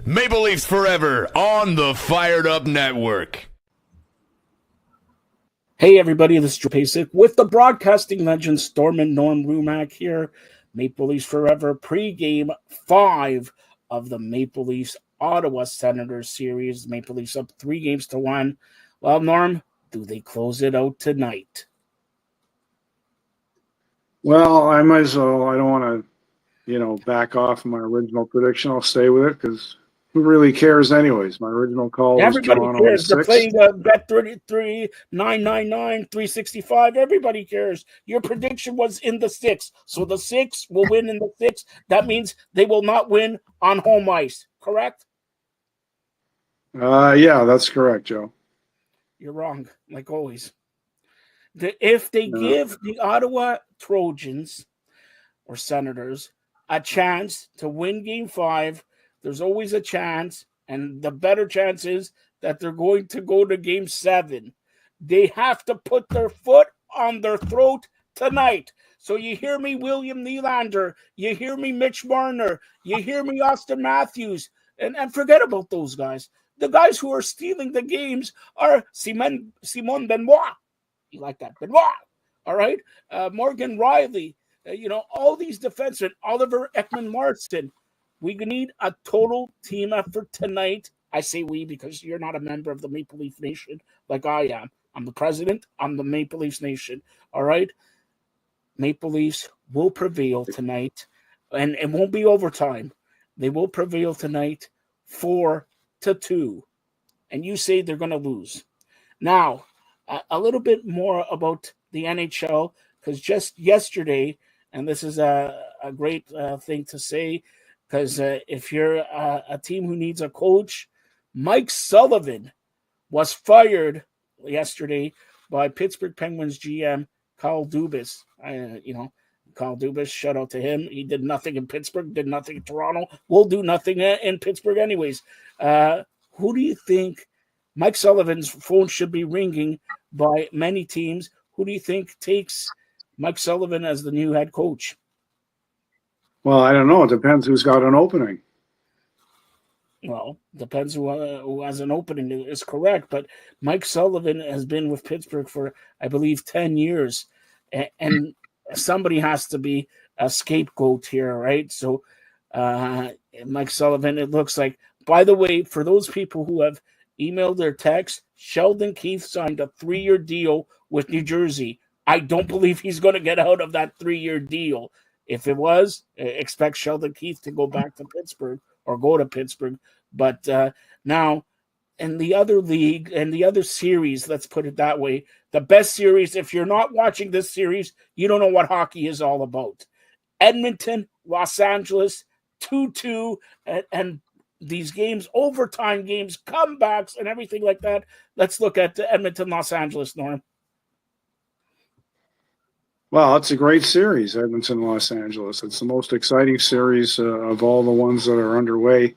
Maple Leafs forever on the Fired Up Network. Hey everybody, this is Joe Pasek with the broadcasting legend Storm and Norm Rumack here. Maple Leafs forever pregame 5 of the Maple Leafs Ottawa Senators series. Maple Leafs up 3-1. Well, Norm, do they close it out tonight? Well, I might as well. I don't want to, back off my original prediction. I'll stay with it because who really cares anyways? My original call was Toronto in cares. They're 6. playing bet 33, 999, 365. Everybody cares. Your prediction was in the 6. So the 6 will win in the 6. That means they will not win on home ice. Correct? Yeah, that's correct, Joe. You're wrong, like always. If they give the Ottawa Trojans or Senators a chance to win Game 5, there's always a chance, and the better chance is that they're going to go to Game 7. They have to put their foot on their throat tonight. So you hear me, William Nylander. You hear me, Mitch Marner. You hear me, Austin Matthews. And forget about those guys. The guys who are stealing the games are Simon Benoit. You like that? Benoit. All right? Morgan Riley. All these defensemen. Oliver Ekman-Larsson. We need a total team effort tonight. I say we because you're not a member of the Maple Leaf Nation like I am. I'm the president. I'm the Maple Leafs Nation. All right? Maple Leafs will prevail tonight. And it won't be overtime. They will prevail tonight 4-2. And you say they're going to lose. Now, a little bit more about the NHL, because just yesterday, and this is a great thing to say, because if you're a team who needs a coach, Mike Sullivan was fired yesterday by Pittsburgh Penguins GM Kyle Dubas. Kyle Dubas, shout out to him. He did nothing in Pittsburgh, did nothing in Toronto. Will do nothing in Pittsburgh anyways. Who do you think? Mike Sullivan's phone should be ringing by many teams. Who do you think takes Mike Sullivan as the new head coach? Well, I don't know. It depends who's got an opening. Well, depends who has an opening is correct. But Mike Sullivan has been with Pittsburgh for, I believe, 10 years. And somebody has to be a scapegoat here, right? So Mike Sullivan, it looks like. By the way, for those people who have emailed their text, Sheldon Keefe signed a 3-year deal with New Jersey. I don't believe he's going to get out of that 3-year deal. If it was, expect Sheldon Keefe to go back to Pittsburgh or go to Pittsburgh. But now, in the other league and the other series, let's put it that way, the best series, if you're not watching this series, you don't know what hockey is all about. Edmonton, Los Angeles, 2-2, and these games, overtime games, comebacks, and everything like that. Let's look at Edmonton, Los Angeles, Norm. Well, it's a great series, Edmonton, Los Angeles. It's the most exciting series of all the ones that are underway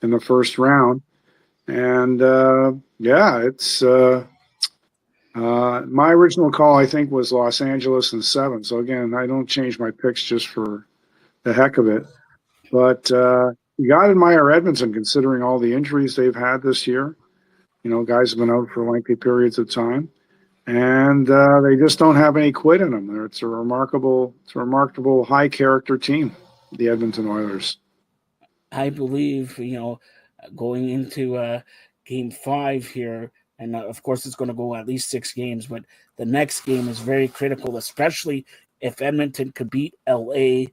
in the first round. And, it's my original call, I think, was Los Angeles in 7. So, again, I don't change my picks just for the heck of it. But you got to admire Edmonton considering all the injuries they've had this year. Guys have been out for lengthy periods of time. And they just don't have any quit in them. It's a remarkable high character team, the Edmonton Oilers. I believe, going into Game 5 here, and of course it's going to go at least 6 games, but the next game is very critical, especially if Edmonton could beat LA.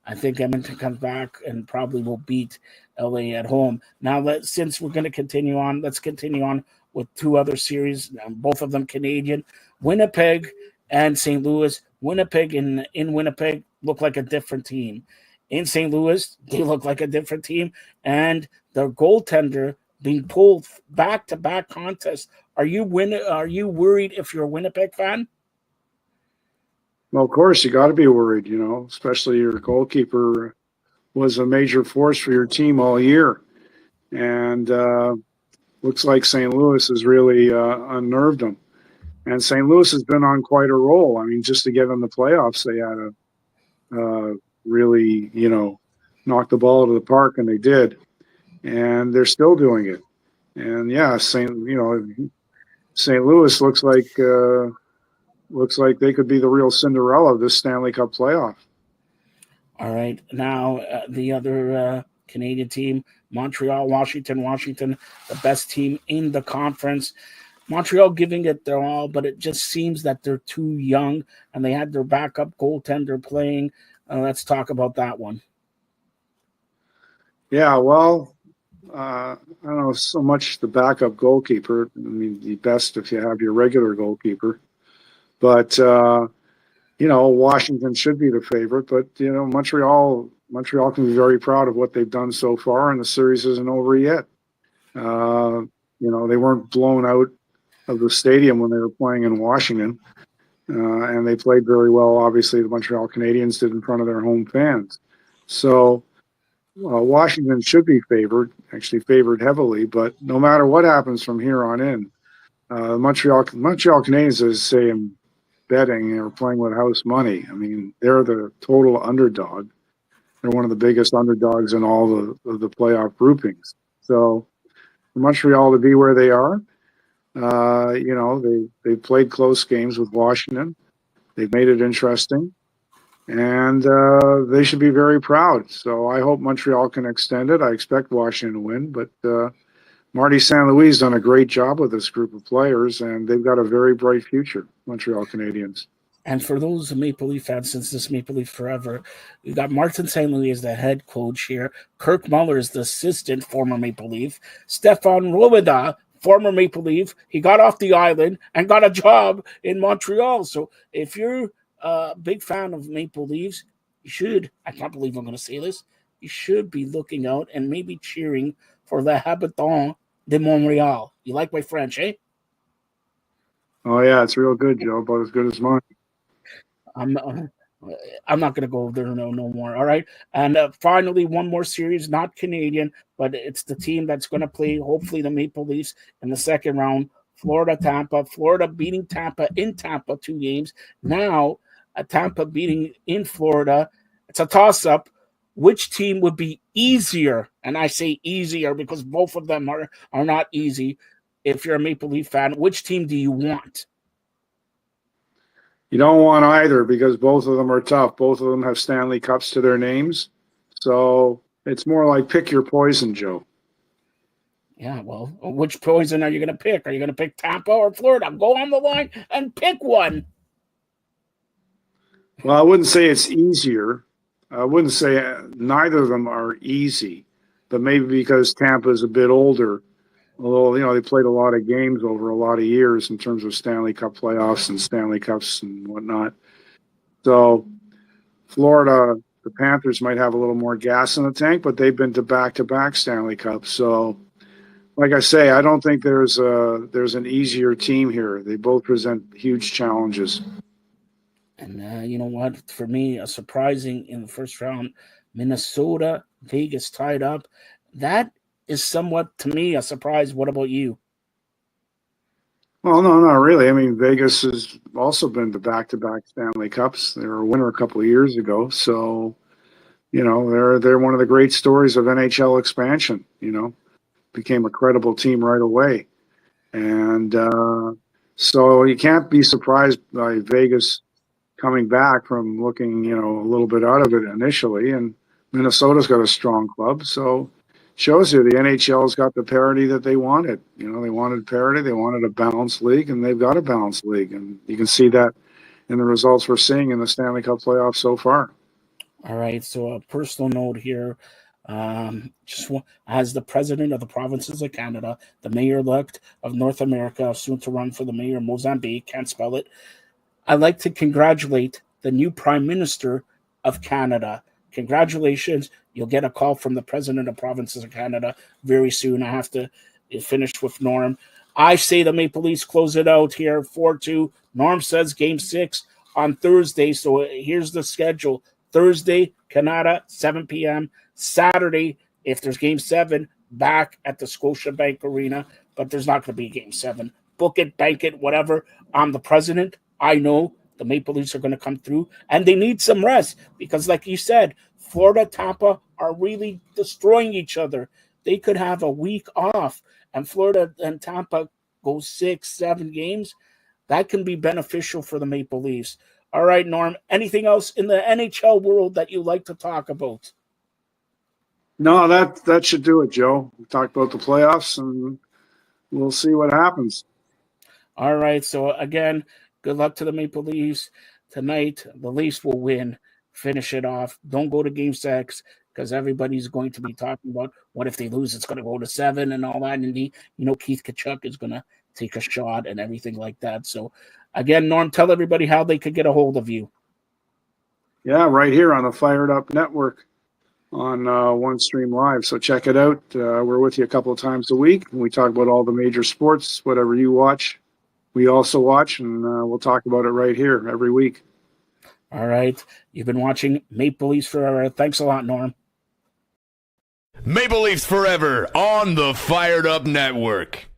I think Edmonton comes back and probably will beat LA at home. Now, since we're going to continue on, let's continue on with 2 other series, both of them Canadian. Winnipeg and St. Louis. Winnipeg in Winnipeg look like a different team. In St. Louis, they look like a different team. And their goaltender being pulled back-to-back contests. Are you worried if you're a Winnipeg fan? Well, of course, you got to be worried, especially your goalkeeper was a major force for your team all year. And looks like St. Louis has really unnerved them. And St. Louis has been on quite a roll. I mean, just to get in the playoffs, they had to really, knock the ball out of the park, and they did. and they're still doing it. And yeah, St. Louis looks like they could be the real Cinderella of this Stanley Cup playoff. All right. Now, the other Canadian team, Montreal, Washington, the best team in the conference. Montreal giving it their all, but it just seems that they're too young, and they had their backup goaltender playing. Let's talk about that one. Yeah, well, I don't know so much the backup goalkeeper. I mean, the best if you have your regular goalkeeper. But Washington should be the favorite. But Montreal can be very proud of what they've done so far, and the series isn't over yet. They weren't blown out of the stadium when they were playing in Washington, and they played very well. Obviously, the Montreal Canadiens did in front of their home fans. So Washington should be favored, actually favored heavily. But no matter what happens from here on in, Montreal Canadiens, as say in betting, are playing with house money. I mean, they're the total underdog. They're one of the biggest underdogs in all the playoff groupings. So for Montreal to be where they are, they've played close games with Washington. They've made it interesting, and they should be very proud. So I hope Montreal can extend it. I expect Washington to win, but Marty St. Louis done a great job with this group of players, and they've got a very bright future, Montreal Canadiens. And for those Maple Leaf fans, since this Maple Leaf forever, we got Martin St. Louis as the head coach here. Kirk Muller is the assistant, former Maple Leaf. Stefan Robidas, former Maple Leaf. He got off the island and got a job in Montreal. So if you're a big fan of Maple Leafs, you should, I can't believe I'm going to say this, you should be looking out and maybe cheering for the Habitants de Montreal. You like my French, eh? Oh, yeah, it's real good, Joe, about as good as mine. I'm not going to go there no more. All right. And finally, one more series, not Canadian, but it's the team that's going to play, hopefully, the Maple Leafs in the second round. Florida, Florida beating Tampa in Tampa 2 games. Now, Tampa beating in Florida. It's a toss-up. Which team would be easier? And I say easier because both of them are not easy. If you're a Maple Leaf fan, which team do you want? You don't want either because both of them are tough. Both of them have Stanley Cups to their names. So it's more like pick your poison, Joe. Yeah, well, which poison are you going to pick? Are you going to pick Tampa or Florida? Go on the line and pick one. Well, I wouldn't say it's easier. I wouldn't say neither of them are easy, but maybe because Tampa is a bit older. Although, they played a lot of games over a lot of years in terms of Stanley Cup playoffs and Stanley Cups and whatnot. So Florida, the Panthers might have a little more gas in the tank, but they've been to back-to-back Stanley Cups. So, like I say, I don't think there's an easier team here. They both present huge challenges. And you know what? For me, a surprising in the first round, Minnesota, Vegas tied up. That is somewhat, to me, a surprise. What about you? Well, no, not really. I mean, Vegas has also been to back-to-back Stanley Cups. They were a winner a couple of years ago. So, they're one of the great stories of NHL expansion, became a credible team right away. And so you can't be surprised by Vegas coming back from looking, a little bit out of it initially. And Minnesota's got a strong club. So shows you the NHL's got the parity that they wanted. They wanted parity, they wanted a balanced league, and they've got a balanced league. And you can see that in the results we're seeing in the Stanley Cup playoffs so far. All right, so a personal note here. As the president of the provinces of Canada, the mayor-elect of North America, soon to run for the mayor of Mozambique, can't spell it, I'd like to congratulate the new Prime Minister of Canada. Congratulations. You'll get a call from the President of Provinces of Canada very soon. I have to finish with Norm. I say the Maple Leafs close it out here, 4-2. Norm says Game 6 on Thursday. So here's the schedule. Thursday, Canada, 7 p.m. Saturday, if there's Game 7, back at the Scotiabank Arena. But there's not going to be Game 7. Book it, bank it, whatever. I'm the president. I know the Maple Leafs are going to come through, and they need some rest because, like you said, Florida, Tampa are really destroying each other. they could have a week off, and Florida and Tampa go 6-7 games. That can be beneficial for the Maple Leafs. All right, Norm, anything else in the NHL world that you like to talk about? No, that should do it, Joe. We talked about the playoffs, and we'll see what happens. All right, so again, good luck to the Maple Leafs tonight. The Leafs will win. Finish it off. Don't go to Game 6 because everybody's going to be talking about what if they lose, it's going to go to 7 and all that. And Keith Tkachuk is going to take a shot and everything like that. So again, Norm, tell everybody how they could get a hold of you. Yeah, right here on the Fired Up Network on One Stream Live. So check it out. We're with you a couple of times a week. We talk about all the major sports, whatever you watch. We also watch, and we'll talk about it right here every week. All right. You've been watching Maple Leafs Forever. Thanks a lot, Norm. Maple Leafs Forever on the Fired Up Network.